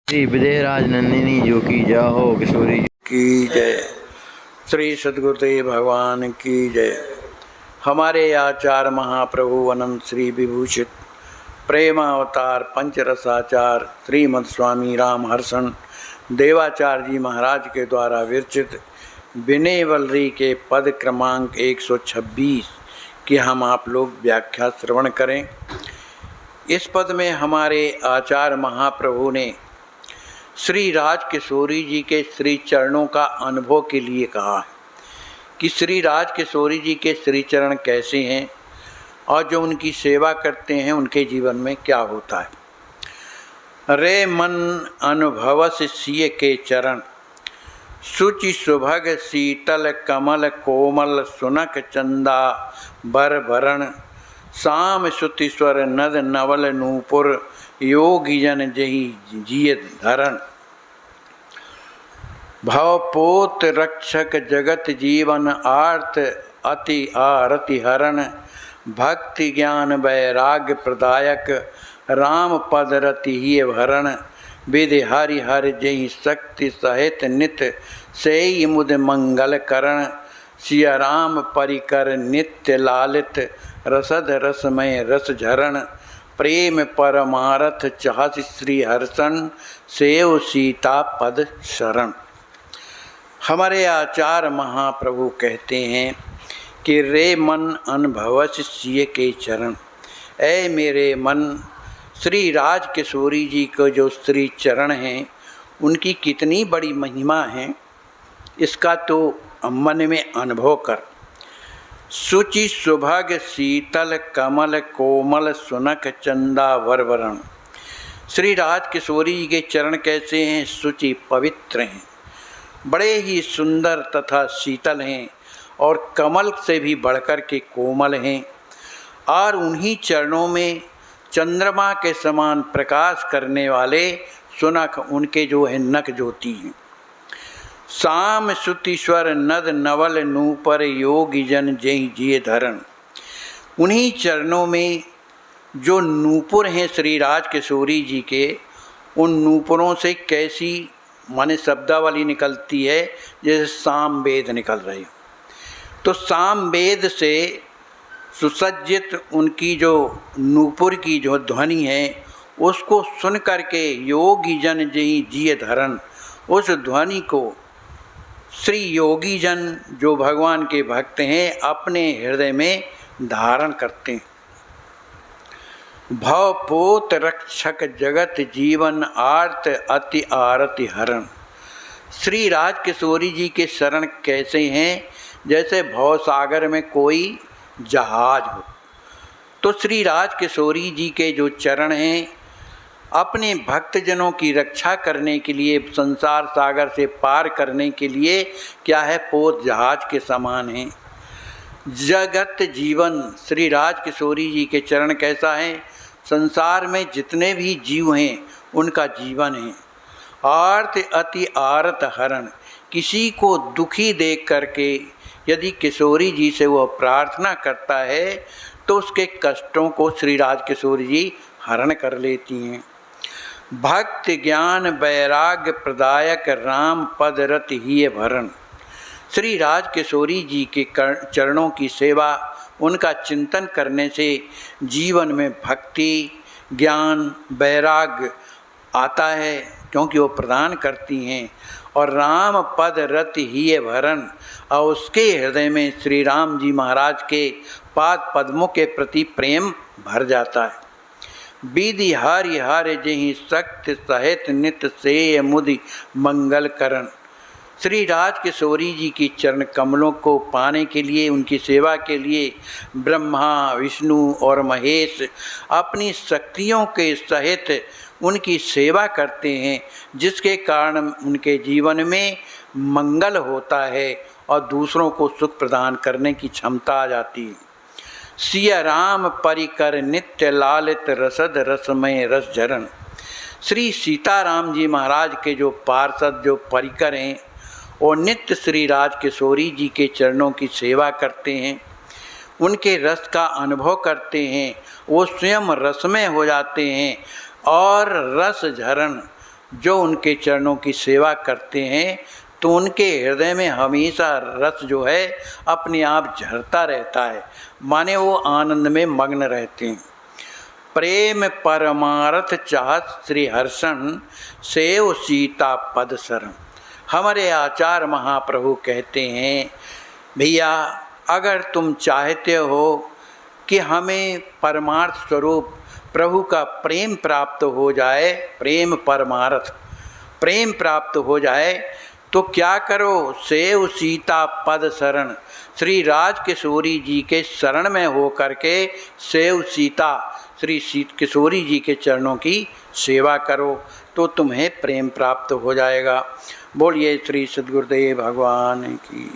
श्री विदेहराज नंदिनी जो की जय हो, किशोरी की जय। श्री सद्गुरुदेव भगवान की जय। हमारे आचार्य महाप्रभु अनंत श्री विभूषित प्रेम अवतार पंचरसाचार श्रीमद स्वामी राम हर्षण देवाचार्य जी महाराज के द्वारा विरचित विनय वल्लरी के पद क्रमांक 126 की हम आप लोग व्याख्या श्रवण करें। इस पद में हमारे आचार्य महाप्रभु ने श्री राज किशोरी जी के श्री चरणों का अनुभव के लिए कहा है कि श्री राज किशोरी जी के श्री चरण कैसे हैं और जो उनकी सेवा करते हैं उनके जीवन में क्या होता है। रे मन अनुभवस सिय के चरण, सुचि सुभग शीतल कमल कोमल सुनक चंदा बर भरण, साम सुतीश्वर नद नवल नूपुर योगी जन जही जिय धरण। भवपोत रक्षक जगत जीवन आर्त अति आरति हरण, भक्ति ज्ञान वैराग्य प्रदायक राम पद रति ही भरण। विधि हरि हरि जही शक्ति सहित नित सेई मुद मंगल करण, सिया राम परिकर नित्य लालित रसद रसमय रस झरण। प्रेम परमारथ चाहत श्री हर्षण, सेव सीता पद शरण। हमारे आचार्य महाप्रभु कहते हैं कि रे मन अनुभवस सिय के चरण, ऐ मेरे मन श्री राज किशोरी जी को जो श्री चरण हैं उनकी कितनी बड़ी महिमा है इसका तो मन में अनुभव कर। सुचि सुभग शीतल कमल कोमल सुनक चंदा वरवरण। श्री राज किशोरी जी के चरण कैसे हैं? सुचि पवित्र हैं, बड़े ही सुंदर तथा शीतल हैं और कमल से भी बढ़कर के कोमल हैं, और उन्हीं चरणों में चंद्रमा के समान प्रकाश करने वाले सुनक उनके जो है नक ज्योति हैं। साम सुतीश्वर नद नवल नूपर योगी जन जय जिय धरण। उन्हीं चरणों में जो नूपुर हैं श्री राज किशोरी जी के, उन नूपुरों से कैसी माने शब्दावली निकलती है जैसे साम वेद निकल रही हो। तो साम वेद से सुसज्जित उनकी जो नूपुर की जो ध्वनि है उसको सुन करके योगी जन जय जिय धरण, उस ध्वनि को श्री योगी जन जो भगवान के भक्त हैं अपने हृदय में धारण करते हैं। भवपोत रक्षक जगत जीवन आर्त अति आरति हरण। श्री राज किशोरी जी के शरण कैसे हैं? जैसे भव सागर में कोई जहाज हो, तो श्री राज किशोरी जी के जो चरण हैं अपने भक्तजनों की रक्षा करने के लिए, संसार सागर से पार करने के लिए क्या है, पोत जहाज के समान हैं। जगत जीवन श्री राज किशोरी जी के चरण कैसा है? संसार में जितने भी जीव हैं उनका जीवन है। आर्त अति आरत हरण, किसी को दुखी देख करके यदि किशोरी जी से वह प्रार्थना करता है तो उसके कष्टों को श्री राज किशोरी जी हरण कर लेती हैं। भक्त ज्ञान वैराग्य प्रदायक राम पद रत ही भरण। श्री राज किशोरी जी के चरणों की सेवा, उनका चिंतन करने से जीवन में भक्ति ज्ञान वैराग्य आता है, क्योंकि वो प्रदान करती हैं। और राम पद रत ही भरण, और उसके हृदय में श्री राम जी महाराज के पाद पद्मों के प्रति प्रेम भर जाता है। विधि हरि हरि जहि शक्ति सहित नित से मुदि मंगल करण। श्री राज किशोरी जी की चरण कमलों को पाने के लिए, उनकी सेवा के लिए ब्रह्मा विष्णु और महेश अपनी शक्तियों के सहित उनकी सेवा करते हैं, जिसके कारण उनके जीवन में मंगल होता है और दूसरों को सुख प्रदान करने की क्षमता आ जाती है। सिया राम परिकर नित्य लालित रसद रसमय रस झरण। श्री सीताराम जी महाराज के जो पार्षद जो परिकर हैं वो नित्य श्री राज किशोरी जी के चरणों की सेवा करते हैं, उनके रस का अनुभव करते हैं, वो स्वयं रसमय हो जाते हैं और रस झरण जो उनके चरणों की सेवा करते हैं तो उनके हृदय में हमेशा रस जो है अपने आप झरता रहता है, माने वो आनंद में मग्न रहते हैं। प्रेम परमार्थ चाहत श्री हर्षण सेव सीता पद शरण। हमारे आचार्य महाप्रभु कहते हैं, भैया अगर तुम चाहते हो कि हमें परमार्थ स्वरूप प्रभु का प्रेम प्राप्त हो जाए, प्रेम परमार्थ प्रेम प्राप्त हो जाए, तो क्या करो, सेव सीता पद शरण। श्री राज किशोरी जी के शरण में हो करके सेव सीता श्री किशोरी जी के चरणों की सेवा करो तो तुम्हें प्रेम प्राप्त हो जाएगा। बोलिए श्री सद्गुरुदेव भगवान की।